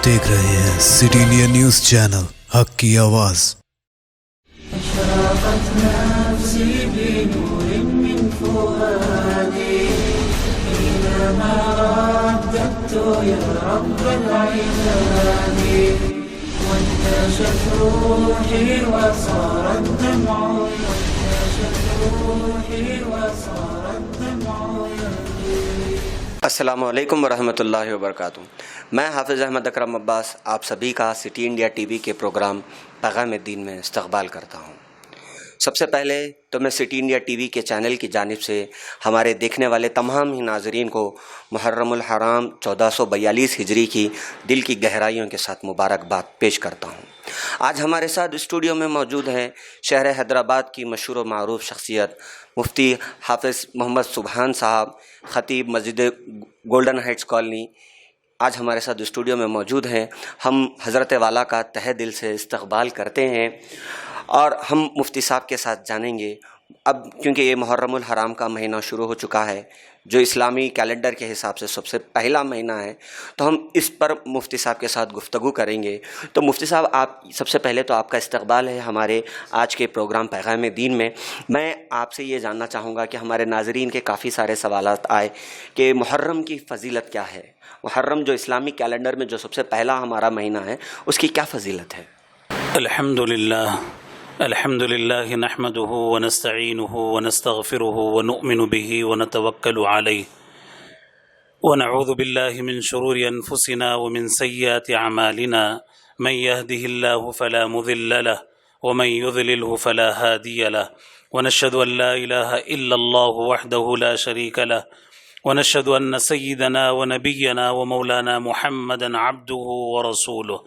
آپ دیکھ رہے ہیں سٹی انڈیا نیوز چینل، حق کی آواز۔ اشرقت نفسي بنور من فؤادي حينما رددت يا رب العباد، وانتشت روحي وصار الدمع السلام علیکم ورحمۃ اللہ وبرکاتہ۔ میں حافظ احمد اکرم عباس آپ سبھی کا سٹی انڈیا ٹی وی کے پروگرام پیغام دین میں استقبال کرتا ہوں۔ سب سے پہلے تو میں سٹی انڈیا ٹی وی کے چینل کی جانب سے ہمارے دیکھنے والے تمام ہی ناظرین کو محرم الحرام 1442 ہجری کی دل کی گہرائیوں کے ساتھ مبارکباد پیش کرتا ہوں۔ آج ہمارے ساتھ اسٹوڈیو میں موجود ہیں شہر حیدرآباد کی مشہور و معروف شخصیت مفتی حافظ محمد سبحان صاحب، خطیب مسجد گولڈن ہائٹس کالونی، آج ہمارے ساتھ اسٹوڈیو میں موجود ہیں۔ ہم حضرت والا کا تہہ دل سے استقبال کرتے ہیں اور ہم مفتی صاحب کے ساتھ جانیں گے، اب کیونکہ یہ محرم الحرام کا مہینہ شروع ہو چکا ہے جو اسلامی کیلنڈر کے حساب سے سب سے پہلا مہینہ ہے، تو ہم اس پر مفتی صاحب کے ساتھ گفتگو کریں گے۔ تو مفتی صاحب، آپ سب سے پہلے تو آپ کا استقبال ہے ہمارے آج کے پروگرام پیغام دین میں۔ میں آپ سے یہ جاننا چاہوں گا کہ ہمارے ناظرین کے کافی سارے سوالات آئے کہ محرم کی فضیلت کیا ہے، محرم جو اسلامی کیلنڈر میں جو سب سے پہلا ہمارا مہینہ ہے اس کی کیا فضیلت ہے؟ الحمد لله نحمده ونستعينه ونستغفره ونؤمن به ونتوكل عليه ونعوذ بالله من شرور أنفسنا ومن سيئات أعمالنا، من يهده الله فلا مضل له ومن يضلله فلا هادي له، ونشهد أن لا إله إلا الله وحده لا شريك له، ونشهد أن سيدنا ونبينا ومولانا محمدا عبده ورسوله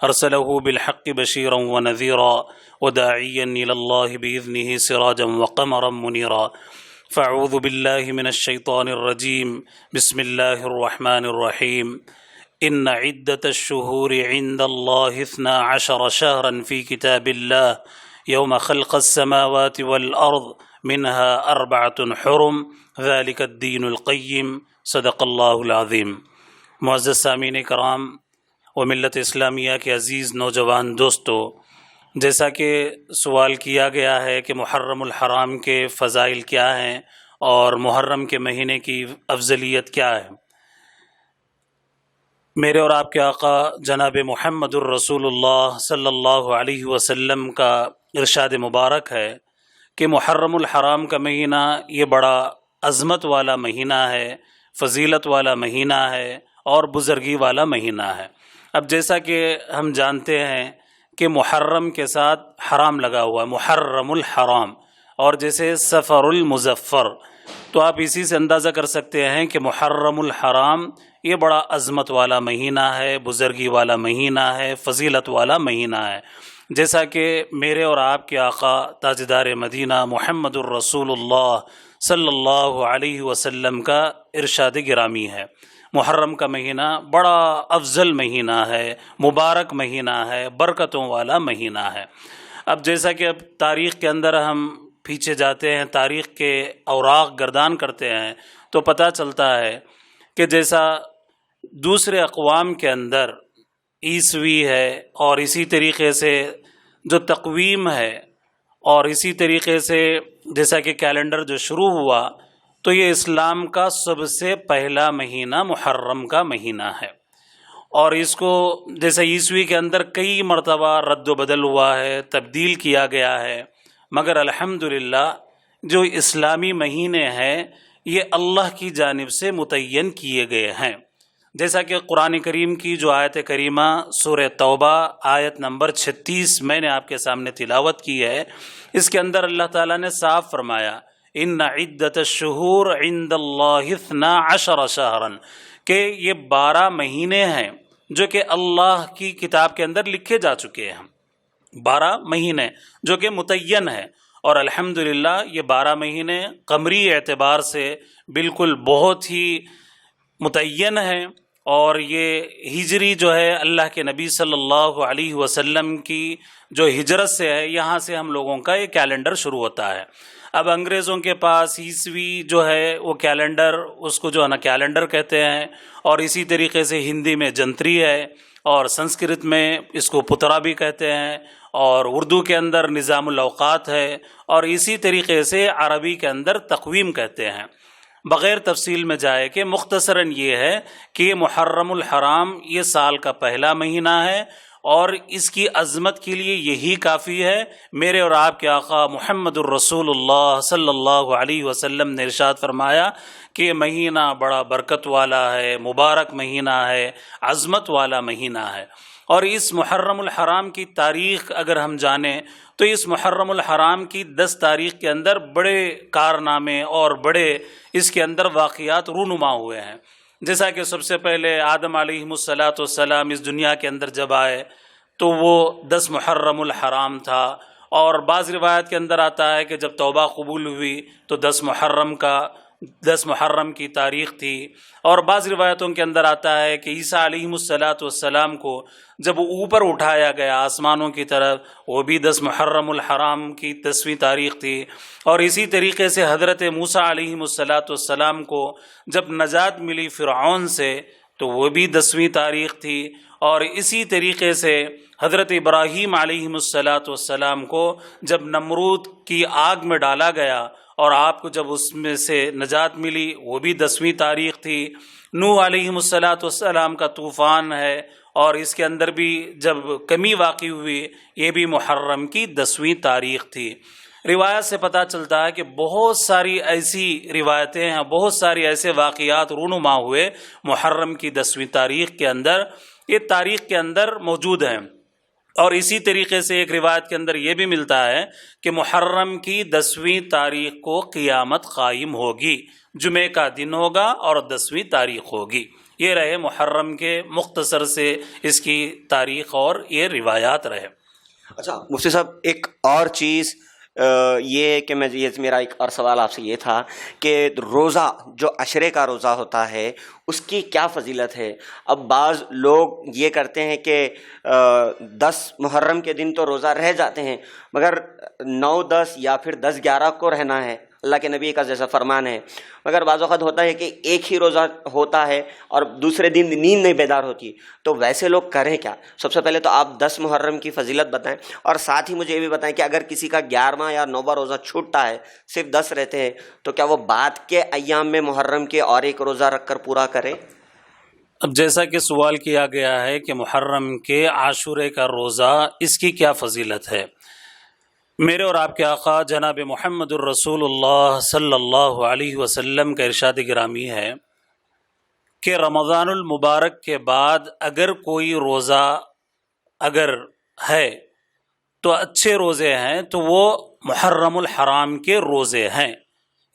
أرسله بالحق بشيرا ونذيرا وداعيا إلى الله بإذنه سراجا وقمرا منيرا، فأعوذ بالله من الشيطان الرجيم، بسم الله الرحمن الرحيم، إن عدة الشهور عند الله 12 شهرا في كتاب الله يوم خلق السماوات والأرض منها 4 حرم ذلك الدين القيم، صدق اللہ العظیم۔ معزز سامعین کرام و ملت اسلامیہ کے عزیز نوجوان دوستو، جیسا کہ سوال کیا گیا ہے کہ محرم الحرام کے فضائل کیا ہیں اور محرم کے مہینے کی افضلیت کیا ہے، میرے اور آپ کے آقا جناب محمد الرسول اللہ صلی اللہ علیہ وسلم کا ارشاد مبارک ہے کہ محرم الحرام کا مہینہ یہ بڑا عظمت والا مہینہ ہے، فضیلت والا مہینہ ہے اور بزرگی والا مہینہ ہے۔ اب جیسا کہ ہم جانتے ہیں کہ محرم کے ساتھ حرام لگا ہوا ہے، محرم الحرام، اور جیسے سفر المظفر، تو آپ اسی سے اندازہ کر سکتے ہیں کہ محرم الحرام یہ بڑا عظمت والا مہینہ ہے، بزرگی والا مہینہ ہے، فضیلت والا مہینہ ہے۔ جیسا کہ میرے اور آپ کے آقا تاجدار مدینہ محمد الرسول اللہ صلی اللہ علیہ وسلم کا ارشاد گرامی ہے، محرم کا مہینہ بڑا افضل مہینہ ہے، مبارک مہینہ ہے، برکتوں والا مہینہ ہے۔ اب جیسا کہ اب تاریخ کے اندر ہم پیچھے جاتے ہیں، تاریخ کے اوراق گردان کرتے ہیں، تو پتہ چلتا ہے کہ جیسا دوسرے اقوام کے اندر عیسوی ہے اور اسی طریقے سے جو تقویم ہے اور اسی طریقے سے جیسا کہ کیلنڈر جو شروع ہوا، تو یہ اسلام کا سب سے پہلا مہینہ محرم کا مہینہ ہے، اور اس کو جیسا عیسوی کے اندر کئی مرتبہ رد و بدل ہوا ہے، تبدیل کیا گیا ہے، مگر الحمدللہ جو اسلامی مہینے ہیں یہ اللہ کی جانب سے متعین کیے گئے ہیں۔ جیسا کہ قرآن کریم کی جو آیت کریمہ سورہ توبہ آیت نمبر 36 میں نے آپ کے سامنے تلاوت کی ہے، اس کے اندر اللہ تعالیٰ نے صاف فرمایا ان عدت الشہور عند اللہ 12 شہرا، کہ یہ 12 مہینے ہیں جو کہ اللہ کی کتاب کے اندر لکھے جا چکے ہیں، 12 مہینے جو کہ متعین ہیں، اور الحمدللہ یہ 12 مہینے قمری اعتبار سے بالکل بہت ہی متعین ہیں، اور یہ ہجری جو ہے اللہ کے نبی صلی اللہ علیہ وسلم کی جو ہجرت سے ہے، یہاں سے ہم لوگوں کا یہ کیلنڈر شروع ہوتا ہے۔ اب انگریزوں کے پاس عیسوی جو ہے وہ کیلنڈر، اس کو جو ہے نا کیلنڈر کہتے ہیں، اور اسی طریقے سے ہندی میں جنتری ہے، اور سنسکرت میں اس کو پترا بھی کہتے ہیں، اور اردو کے اندر نظام الاوقات ہے، اور اسی طریقے سے عربی کے اندر تقویم کہتے ہیں۔ بغیر تفصیل میں جائے کہ مختصراً یہ ہے کہ محرم الحرام یہ سال کا پہلا مہینہ ہے، اور اس کی عظمت کے لیے یہی کافی ہے۔ میرے اور آپ کے آقا محمد الرسول اللہ صلی اللہ علیہ وسلم نے ارشاد فرمایا کہ یہ مہینہ بڑا برکت والا ہے، مبارک مہینہ ہے، عظمت والا مہینہ ہے۔ اور اس محرم الحرام کی تاریخ اگر ہم جانیں تو اس محرم الحرام کی 10 تاریخ کے اندر بڑے کارنامے اور بڑے اس کے اندر واقعات رونما ہوئے ہیں۔ جیسا کہ سب سے پہلے آدم علیہ السلام اس دنیا کے اندر جب آئے تو وہ 10 محرم الحرام تھا، اور بعض روایت کے اندر آتا ہے کہ جب توبہ قبول ہوئی تو 10 محرم کی تاریخ تھی، اور بعض روایتوں کے اندر آتا ہے کہ عیسیٰ علیہ السلام کو جب اوپر اٹھایا گیا آسمانوں کی طرف وہ بھی 10 محرم الحرام کی 10ویں تاریخ تھی، اور اسی طریقے سے حضرت موسیٰ علیہ السلام کو جب نجات ملی فرعون سے تو وہ بھی 10ویں تاریخ تھی، اور اسی طریقے سے حضرت ابراہیم علیہ السلام کو جب نمرود کی آگ میں ڈالا گیا اور آپ کو جب اس میں سے نجات ملی وہ بھی 10ویں تاریخ تھی۔ نوح علیہ السلام کا طوفان ہے، اور اس کے اندر بھی جب کمی واقع ہوئی یہ بھی محرم کی 10ویں تاریخ تھی۔ روایت سے پتہ چلتا ہے کہ بہت ساری ایسی روایتیں ہیں، بہت ساری ایسے واقعات رونما ہوئے محرم کی 10ویں تاریخ کے اندر، یہ تاریخ کے اندر موجود ہیں۔ اور اسی طریقے سے ایک روایت کے اندر یہ بھی ملتا ہے کہ محرم کی 10ویں تاریخ کو قیامت قائم ہوگی، جمعے کا دن ہوگا اور 10ویں تاریخ ہوگی۔ یہ رہے محرم کے مختصر سے اس کی تاریخ اور یہ روایات رہے۔ اچھا مفتی صاحب، ایک اور چیز یہ کہ میرا ایک اور سوال آپ سے یہ تھا کہ روزہ جو عشرے کا روزہ ہوتا ہے اس کی کیا فضیلت ہے؟ اب بعض لوگ یہ کرتے ہیں کہ 10 محرم کے دن تو روزہ رہ جاتے ہیں، مگر 9، 10 یا پھر 10، 11 کو رہنا ہے، اللہ کے نبی کا جیسا فرمان ہے، مگر بعض وقت ہوتا ہے کہ ایک ہی روزہ ہوتا ہے اور دوسرے دن نیند نہیں بیدار ہوتی، تو ویسے لوگ کریں کیا؟ سب سے پہلے تو آپ 10 محرم کی فضیلت بتائیں، اور ساتھ ہی مجھے یہ بھی بتائیں کہ اگر کسی کا 11واں یا 9واں روزہ چھوٹتا ہے، صرف 10 رہتے ہیں، تو کیا وہ بعد کے ایام میں محرم کے اور ایک روزہ رکھ کر پورا کرے؟ اب جیسا کہ سوال کیا گیا ہے کہ محرم کے عاشورے کا روزہ اس کی کیا فضیلت ہے، میرے اور آپ کے آقا جناب محمد الرسول اللہ صلی اللہ علیہ وسلم کا ارشاد گرامی ہے کہ رمضان المبارک کے بعد اگر کوئی روزہ اگر ہے تو اچھے روزے ہیں تو وہ محرم الحرام کے روزے ہیں۔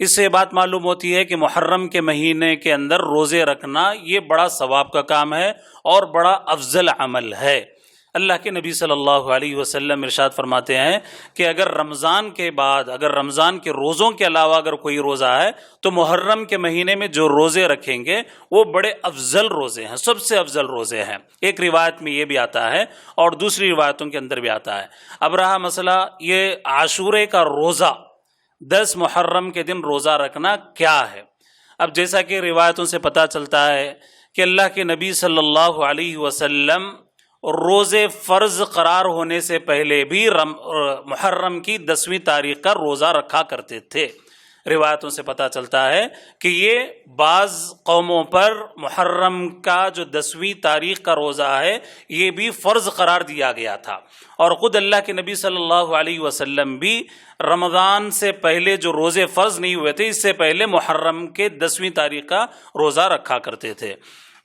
اس سے بات معلوم ہوتی ہے کہ محرم کے مہینے کے اندر روزے رکھنا یہ بڑا ثواب کا کام ہے اور بڑا افضل عمل ہے۔ اللہ کے نبی صلی اللہ علیہ وسلم ارشاد فرماتے ہیں کہ اگر رمضان کے بعد، اگر رمضان کے روزوں کے علاوہ اگر کوئی روزہ ہے تو محرم کے مہینے میں جو روزے رکھیں گے وہ بڑے افضل روزے ہیں، سب سے افضل روزے ہیں۔ ایک روایت میں یہ بھی آتا ہے اور دوسری روایتوں کے اندر بھی آتا ہے۔ اب رہا مسئلہ یہ عاشورے کا روزہ، 10 محرم کے دن روزہ رکھنا کیا ہے؟ اب جیسا کہ روایتوں سے پتہ چلتا ہے کہ اللہ کے نبی صلی اللہ علیہ وسلم روزے فرض قرار ہونے سے پہلے بھی محرم کی 10ویں تاریخ کا روزہ رکھا کرتے تھے۔ روایتوں سے پتہ چلتا ہے کہ یہ بعض قوموں پر محرم کا جو 10ویں تاریخ کا روزہ ہے یہ بھی فرض قرار دیا گیا تھا، اور خود اللہ کے نبی صلی اللہ علیہ وسلم بھی رمضان سے پہلے جو روزے فرض نہیں ہوئے تھے اس سے پہلے محرم کے 10ویں تاریخ کا روزہ رکھا کرتے تھے۔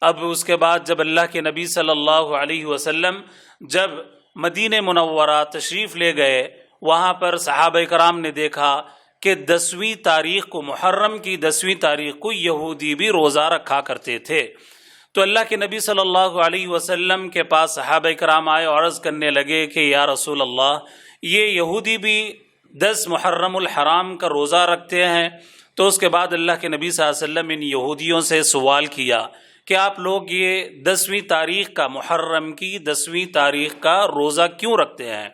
اب اس کے بعد جب اللہ کے نبی صلی اللہ علیہ وسلم جب مدینہ منورہ تشریف لے گئے، وہاں پر صحابہ کرام نے دیکھا کہ 10ویں تاریخ کو، محرم کی 10ویں تاریخ کو یہودی بھی روزہ رکھا کرتے تھے۔ تو اللہ کے نبی صلی اللہ علیہ وسلم کے پاس صحابہ کرام آئے اور عرض کرنے لگے کہ یا رسول اللہ، یہ یہودی بھی 10 محرم الحرام کا روزہ رکھتے ہیں۔ تو اس کے بعد اللہ کے نبی صلی اللہ علیہ وسلم ان یہودیوں سے سوال کیا کہ آپ لوگ یہ 10ویں تاریخ کا، محرم کی 10ویں تاریخ کا روزہ کیوں رکھتے ہیں؟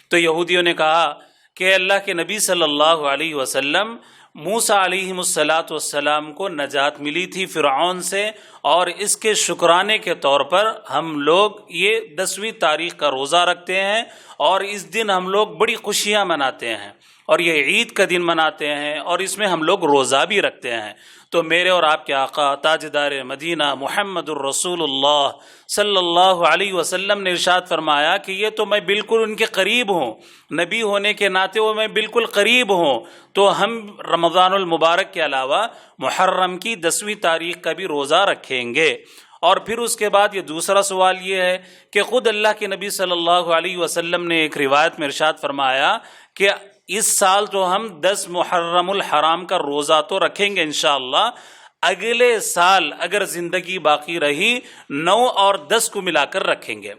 تو یہودیوں نے کہا کہ اللہ کے نبی صلی اللہ علیہ وسلم موسیٰ علیہ السلام کو نجات ملی تھی فرعون سے، اور اس کے شکرانے کے طور پر ہم لوگ یہ 10ویں تاریخ کا روزہ رکھتے ہیں، اور اس دن ہم لوگ بڑی خوشیاں مناتے ہیں، اور یہ عید کا دن مناتے ہیں، اور اس میں ہم لوگ روزہ بھی رکھتے ہیں۔ تو میرے اور آپ کے آقا تاجدار مدینہ محمد الرسول اللہ صلی اللہ علیہ وسلم نے ارشاد فرمایا کہ یہ تو میں بالکل ان کے قریب ہوں، نبی ہونے کے ناطے وہ میں بالکل قریب ہوں، تو ہم رمضان المبارک کے علاوہ محرم کی 10ویں تاریخ کا بھی روزہ رکھیں گے۔ اور پھر اس کے بعد یہ دوسرا سوال یہ ہے کہ خود اللہ کے نبی صلی اللہ علیہ وسلم نے ایک روایت میں ارشاد فرمایا کہ اس سال تو ہم 10 محرم الحرام کا روزہ تو رکھیں گے انشاءاللہ، اگلے سال اگر زندگی باقی رہی 9 اور 10 کو ملا کر رکھیں گے،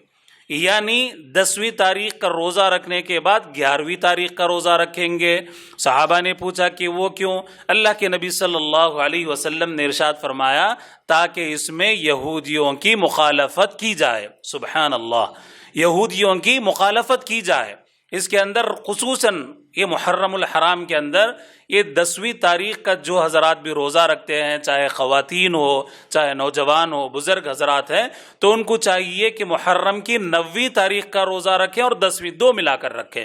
یعنی 10ویں تاریخ کا روزہ رکھنے کے بعد 11ویں تاریخ کا روزہ رکھیں گے۔ صحابہ نے پوچھا کہ وہ کیوں؟ اللہ کے نبی صلی اللہ علیہ وسلم نے ارشاد فرمایا تاکہ اس میں یہودیوں کی مخالفت کی جائے۔ سبحان اللہ، یہودیوں کی مخالفت کی جائے۔ اس کے اندر خصوصاً یہ محرم الحرام کے اندر یہ 10ویں تاریخ کا جو حضرات بھی روزہ رکھتے ہیں، چاہے خواتین ہو چاہے نوجوان ہو، بزرگ حضرات ہیں، تو ان کو چاہیے کہ محرم کی 9ویں تاریخ کا روزہ رکھیں اور 10ویں، 2 ملا کر رکھیں۔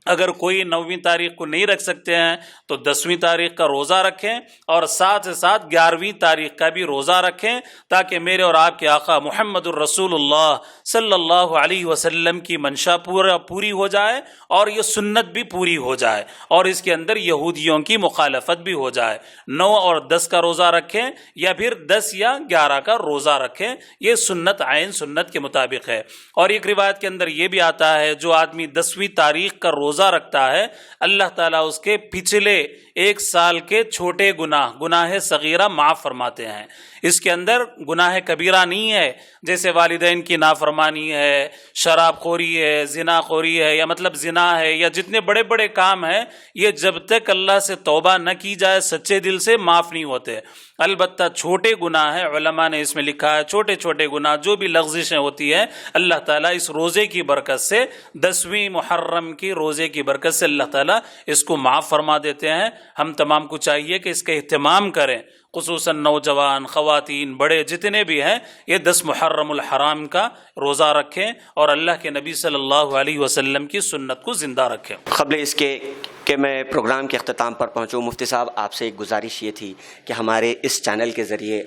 اگر کوئی 9ویں تاریخ کو نہیں رکھ سکتے ہیں تو 10ویں تاریخ کا روزہ رکھیں، اور ساتھ 11ویں تاریخ کا بھی روزہ رکھیں، تاکہ میرے اور آپ کے آقا محمد الرسول اللہ صلی اللہ علیہ وسلم کی منشا پوری ہو جائے، اور یہ سنت بھی پوری ہو جائے، اور اس کے اندر یہودیوں کی مخالفت بھی ہو جائے۔ 9 اور 10 کا روزہ رکھیں، یا پھر 10 یا 11 کا روزہ رکھیں، یہ سنت عین سنت کے مطابق ہے۔ اور ایک روایت کے اندر یہ بھی آتا ہے جو آدمی 10ویں تاریخ کا روزہ رکھتا ہے، اللہ تعالیٰ اس کے پچھلے 1 سال کے چھوٹے گناہ صغیرہ معاف فرماتے ہیں۔ اس کے اندر گناہ کبیرہ نہیں ہے، جیسے والدین کی نافرمانی ہے، شراب خوری ہے، زنا خوری ہے، یا مطلب زنا ہے، یا جتنے بڑے بڑے کام ہیں، یہ جب تک اللہ سے توبہ نہ کی جائے سچے دل سے معاف نہیں ہوتے۔ البتہ چھوٹے گناہ ہیں، علماء نے اس میں لکھا ہے چھوٹے چھوٹے گناہ جو بھی لغزشیں ہوتی ہیں، اللہ تعالیٰ اس روزے کی برکت سے، 10ویں محرم کی روزے کی برکت سے اللہ تعالیٰ اس کو معاف فرما دیتے ہیں۔ ہم تمام کو چاہیے کہ اس کا اہتمام کریں، خصوصاً نوجوان، خواتین، بڑے جتنے بھی ہیں، یہ 10 محرم الحرام کا روزہ رکھیں اور اللہ کے نبی صلی اللہ علیہ وسلم کی سنت کو زندہ رکھیں۔ قبل اس کے کہ میں پروگرام کے اختتام پر پہنچوں، مفتی صاحب آپ سے ایک گزارش یہ تھی کہ ہمارے اس چینل کے ذریعے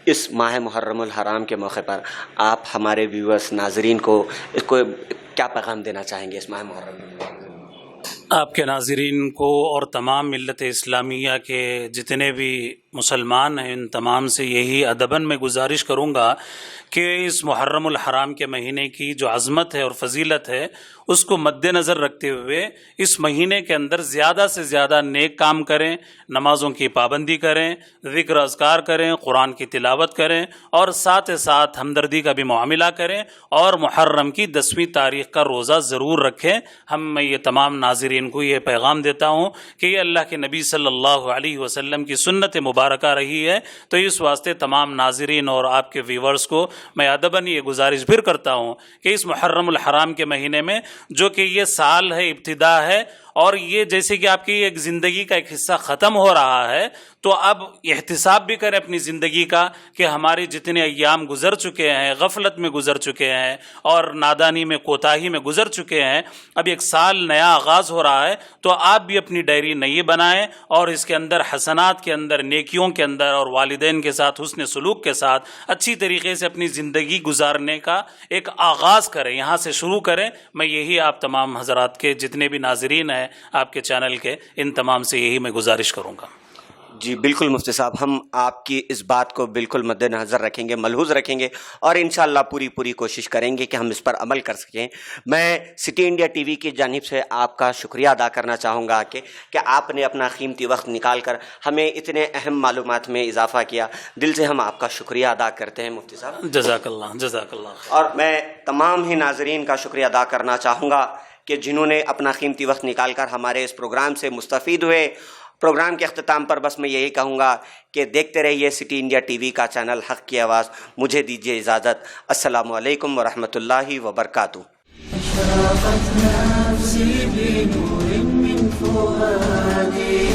اس ماہ محرم الحرام کے موقع پر آپ ہمارے ویورز، ناظرین کو کیا پیغام دینا چاہیں گے اس ماہ محرم الحرام؟ آپ کے ناظرین کو اور تمام ملت اسلامیہ کے جتنے بھی مسلمان ہیں، ان تمام سے یہی ادباً میں گزارش کروں گا کہ اس محرم الحرام کے مہینے کی جو عظمت ہے اور فضیلت ہے اس کو مد نظر رکھتے ہوئے اس مہینے کے اندر زیادہ سے زیادہ نیک کام کریں، نمازوں کی پابندی کریں، ذکر اذکار کریں، قرآن کی تلاوت کریں، اور ساتھ ہمدردی کا بھی معاملہ کریں، اور محرم کی 10ویں تاریخ کا روزہ ضرور رکھیں۔ میں یہ تمام ناظرین کو یہ پیغام دیتا ہوں کہ یہ اللہ کے نبی صلی اللہ علیہ وسلم کی سنت مبارکہ رہی ہے، تو اس واسطے تمام ناظرین اور آپ کے ویورز کو میں ادباً یہ گزارش پھر کرتا ہوں کہ اس محرم الحرام کے مہینے میں، جو کہ یہ سال ہے، ابتدا ہے، اور یہ جیسے کہ آپ کی ایک زندگی کا ایک حصہ ختم ہو رہا ہے، تو اب احتساب بھی کریں اپنی زندگی کا کہ ہمارے جتنے ایام گزر چکے ہیں، غفلت میں گزر چکے ہیں اور نادانی میں، کوتاہی میں گزر چکے ہیں، اب ایک سال نیا آغاز ہو رہا ہے، تو آپ بھی اپنی ڈائری نئی بنائیں اور اس کے اندر حسنات کے اندر، نیکیوں کے اندر، اور والدین کے ساتھ حسن سلوک کے ساتھ اچھی طریقے سے اپنی زندگی گزارنے کا ایک آغاز کریں، یہاں سے شروع کریں۔ میں یہی آپ تمام حضرات کے جتنے بھی ناظرین ہیں آپ کے چینل کے، ان تمام سے یہی میں گزارش کروں گا۔ جی بالکل مفتی صاحب، ہم آپ کی اس بات کو بالکل مد نظر رکھیں گے، ملحوظ رکھیں گے، اور انشاءاللہ پوری کوشش کریں گے کہ ہم اس پر عمل کر سکیں۔ میں سٹی انڈیا ٹی وی کی جانب سے آپ کا شکریہ ادا کرنا چاہوں گا کہ آپ نے اپنا قیمتی وقت نکال کر ہمیں اتنے اہم معلومات میں اضافہ کیا۔ دل سے ہم آپ کا شکریہ ادا کرتے ہیں مفتی صاحب۔ جزاک اللہ، جزاک اللہ۔ اور میں تمام ہی ناظرین کا شکریہ ادا کرنا چاہوں گا کہ جنہوں نے اپنا قیمتی وقت نکال کر ہمارے اس پروگرام سے مستفید ہوئے۔ پروگرام کے اختتام پر بس میں یہی کہوں گا کہ دیکھتے رہیے سٹی انڈیا ٹی وی کا چینل حق کی آواز۔ مجھے دیجیے اجازت۔ السلام علیکم ورحمۃ اللہ وبرکاتہ۔ أشرقت نفسي بنور من فؤادي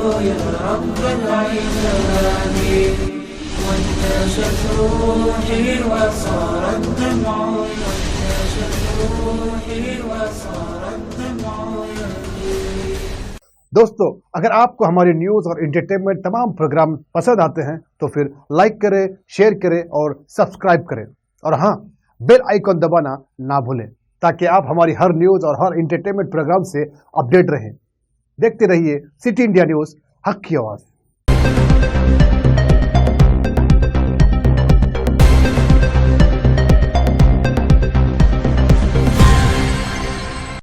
يا رب العباد وانتشت روحي وصار الدمع وانتشت روحي وصار الدمع دوستو اگر آپ کو ہماری نیوز اور انٹرٹینمنٹ تمام پروگرام پسند آتے ہیں تو پھر لائک کریں، شیئر کریں اور سبسکرائب کریں، اور ہاں بیل آئیکن دبانا نہ بھولیں تاکہ آپ ہماری ہر نیوز اور ہر انٹرٹینمنٹ پروگرام سے اپڈیٹ رہیں۔ دیکھتے رہیے سٹی انڈیا نیوز، حق کی آواز۔